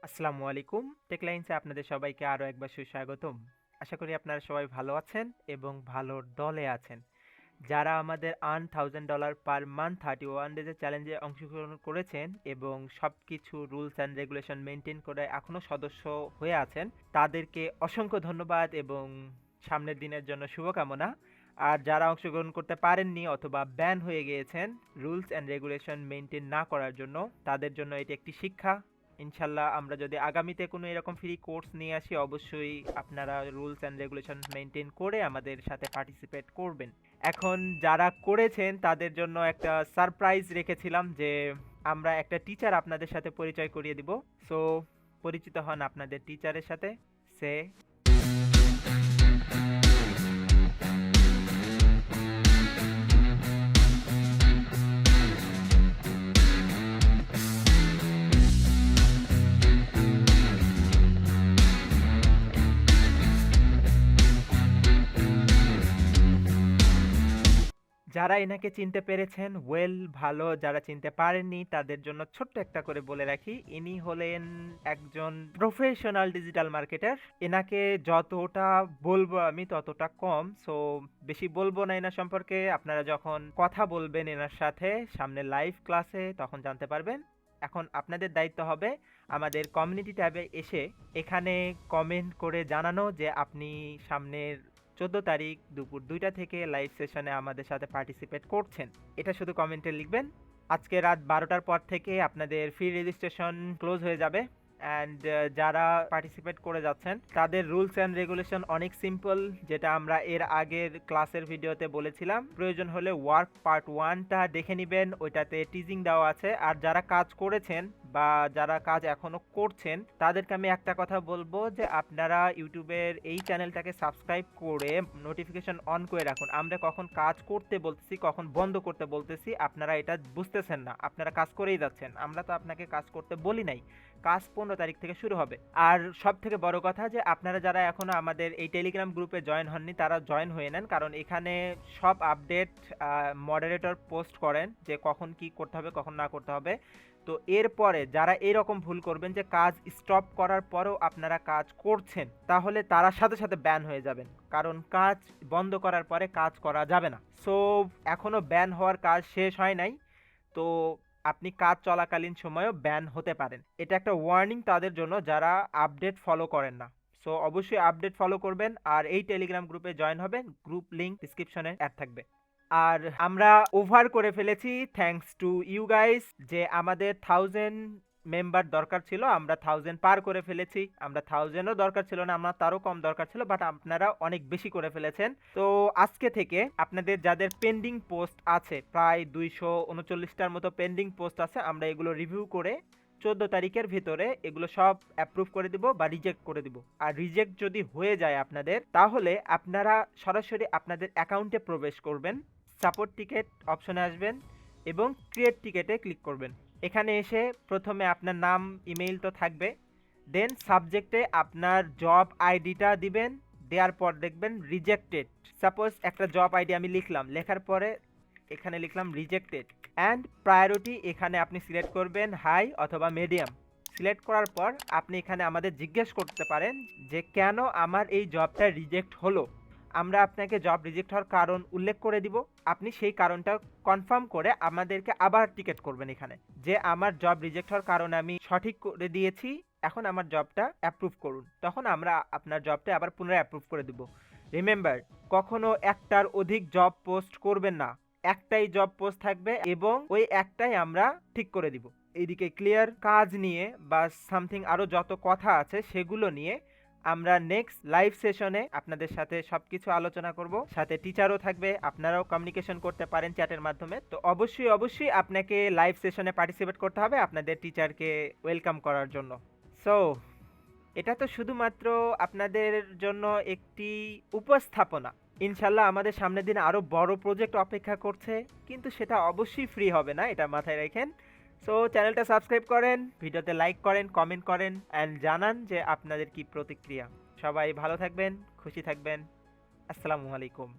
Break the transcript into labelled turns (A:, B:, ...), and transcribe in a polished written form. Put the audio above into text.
A: আসসালামু আলাইকুম। টেকলাইন্সে আপনাদের সবাইকে আরো একবার সুস্বাগতম। আশা করি আপনারা সবাই ভালো আছেন এবং ভালোর দলে আছেন। যারা আমাদের $1000 পার মান্থ 31 ডেজের চ্যালেঞ্জে অংশগ্রহণ করেছেন এবং সবকিছু রুলস অ্যান্ড রেগুলেশন মেনটেন করে এখনো সদস্য হয়ে আছেন, তাদেরকে অসংখ্য ধন্যবাদ এবং সামনের দিনের জন্য শুভকামনা। আর যারা অংশগ্রহণ করতে পারেননি অথবা ব্যান হয়ে গিয়েছেন রুলস অ্যান্ড রেগুলেশন মেনটেন না করার জন্য, তাদের জন্য এটি একটি শিক্ষা। ইনশাল্লাহ আমরা যদি আগামীতে কোনো এরকম ফ্রি কোর্স নিয়ে আসি, অবশ্যই আপনারা রুলস অ্যান্ড রেগুলেশন মেনটেন করে আমাদের সাথে পার্টিসিপেট করবেন। এখন যারা করেছেন তাদের জন্য একটা সারপ্রাইজ রেখেছিলাম যে আমরা একটা টিচার আপনাদের সাথে পরিচয় করিয়ে দিব। সো পরিচিত হন আপনাদের টিচারের সাথে। সে যারা এনাকে চিনতে পেরেছেন ওয়েল ভালো, যারা চিনতে পারেননি তাদের জন্য ছোট্ট একটা করে বলে রাখি, ইনি হলেন একজন প্রফেশনাল ডিজিটাল মার্কেটার। এনাকে যতটা বলবো আমি ততটা কম, সো বেশি বলবো না এনার সম্পর্কে। আপনারা যখন কথা বলবেন এনার সাথে সামনে লাইভ ক্লাসে তখন জানতে পারবেন। এখন আপনাদের দায়িত্ব হবে আমাদের কমিউনিটি ট্যাবে এসে এখানে কমেন্ট করে জানানো যে আপনি সামনের 14 তারিখ দুপুর 2টা থেকে লাইভ সেশনে আমাদের সাথে পার্টিসিপেট করছেন। এটা শুধু কমেন্টে লিখবেন। আজকে রাত 12টার পর থেকে আপনাদের ফ্রি রেজিস্ট্রেশন ক্লোজ হয়ে যাবে। অ্যান্ড যারা পার্টিসিপেট করে যাচ্ছেন তাদের রুলস অ্যান্ড রেগুলেশন অনেক সিম্পল, যেটা আমরা এর আগের ক্লাসের ভিডিওতে বলেছিলাম। প্রয়োজন হলে ওয়ার্ক পার্ট 1টা দেখে নেবেন, ওইটাতে টিজিং দেওয়া আছে। আর যারা কাজ করেছেন বা যারা কাজ এখনো করছেন তাদেরকে আমি একটা কথা বলবো যে আপনারা ইউটিউবের এই চ্যানেলটাকে সাবস্ক্রাইব করে নোটিফিকেশন অন করে রাখুন। আমরা কখন কাজ করতে বলতেছি কখন বন্ধ করতে বলতেছি আপনারা এটা বুঝতেছেন না, আপনারা কাজ করেই যাচ্ছেন। আমরা তো আপনাকে কাজ করতে বলি নাই, কাজ 15 তারিখ থেকে শুরু হবে। আর সব থেকে বড় কথা যে আপনারা যারা এখনো আমাদের এই টেলিগ্রাম গ্রুপে জয়েন হননি তারা জয়েন হয়ে নেন, কারণ এখানে সব আপডেট মডারেটর পোস্ট করেন যে কখন কি করতে হবে কখন না করতে হবে। তো এরপরে যারা এরকম ভুল করবেন যে কাজ স্টপ করার পরেও আপনারা কাজ করছেন, তাহলে তারা সাথে সাথে ব্যান হয়ে যাবেন, কারণ কাজ বন্ধ করার পরে কাজ করা যাবে না। সো এখনো ব্যান হওয়ার কাজ শেষ হয় নাই, তো আপনি কাজ চলাকালীন সময়ও ব্যান হতে পারেন। এটা একটা ওয়ার্নিং তাদের জন্য যারা আপডেট ফলো করেন না। সো অবশ্যই আপডেট ফলো করবেন আর এই টেলিগ্রাম গ্রুপে জয়েন হবেন। গ্রুপ লিংক ডিসক্রিপশনে অ্যাড থাকবে। আর আমরা ওভার করে ফেলেছি, থ্যাঙ্কস টু ইউ গাইস, যে আমাদের 1000 মেম্বার দরকার ছিল, আমরা 1000 পার করে ফেলেছি। আমরা 1000ও দরকার ছিল না, আমরা তারও কম দরকার ছিল, বাট আপনারা অনেক বেশি করে ফেলেছেন। তো আজকে থেকে আপনাদের যাদের পেন্ডিং পোস্ট আছে, প্রায় 239টার মতো পেন্ডিং পোস্ট আছে, আমরা এগুলো রিভিউ করে 14 তারিখের ভিতরে এগুলো সব অ্যাপ্রুভ করে দিব বা রিজেক্ট করে দিব। আর রিজেক্ট যদি হয়ে যায় আপনাদের, তাহলে আপনারা সরাসরি আপনাদের অ্যাকাউন্টে প্রবেশ করবেন, সাপোর্ট টিকেট অপশনে আসবেন এবং ক্রিয়েট টিকেটে ক্লিক করবেন। এখানে এসে প্রথমে আপনার নাম ইমেইল তো থাকবে, দেন সাবজেক্টে আপনার জব আইডিটা দিবেন। দেওয়ার পর দেখবেন রিজেক্টেড। সাপোজ একটা জব আইডি আমি লিখলাম, লেখার পরে এখানে লিখলাম রিজেক্টেড অ্যান্ড প্রায়োরিটি। এখানে আপনি সিলেক্ট করবেন হাই অথবা মিডিয়াম। সিলেক্ট করার পর আপনি এখানে আমাদের জিজ্ঞেস করতে পারেন যে কেন আমার এই জবটা রিজেক্ট হলো। আমরা আপনাকে জব রিজেক্ট হওয়ার কারণ উল্লেখ করে দিব, আপনি সেই কারণটা কনফার্ম করে আমাদেরকে আবার টিকেট করবেন এখানে, যে আমার জব রিজেক্ট হওয়ার কারণ আমি সঠিক করে দিয়েছি, এখন আমার জবটা অ্যাপ্রুভ করুন। তখন আমরা আপনার জবটা আবার পুনরায় অ্যাপ্রুভ করে দিব। রিমেম্বার, কখনো একটার অধিক জব পোস্ট করবেন না, একটাই জব পোস্ট থাকবে এবং ওই একটাই আমরা ঠিক করে দিব। এইদিকে ক্লিয়ার। কাজ নিয়ে বা সামথিং আরও যত কথা আছে সেগুলো নিয়ে আমরা নেক্সট লাইভ সেশনে আপনাদের সাথে সবকিছু আলোচনা করব। সাথে টিচারও থাকবে, আপনারাও কমিউনিকেশন করতে পারেন চ্যাটের মাধ্যমে। তো অবশ্যই আপনাকে লাইভ সেশনে পার্টিসিপেট করতে হবে আপনাদের টিচারকে ওয়েলকাম করার জন্য। সো এটা তো শুধুমাত্র আপনাদের জন্য একটি উপস্থাপনা। ইনশাল্লাহ আমাদের সামনের দিনে আরও বড় প্রজেক্ট অপেক্ষা করছে, কিন্তু সেটা অবশ্যই ফ্রি হবে না, এটা মাথায় রাখেন। সো চ্যানেলটা সাবস্ক্রাইব করেন, ভিডিওতে লাইক করেন, কমেন্ট করেন অ্যান্ড জানান যে আপনাদের কি প্রতিক্রিয়া। সবাই ভালো থাকবেন, খুশি থাকবেন। আসসালামু আলাইকুম।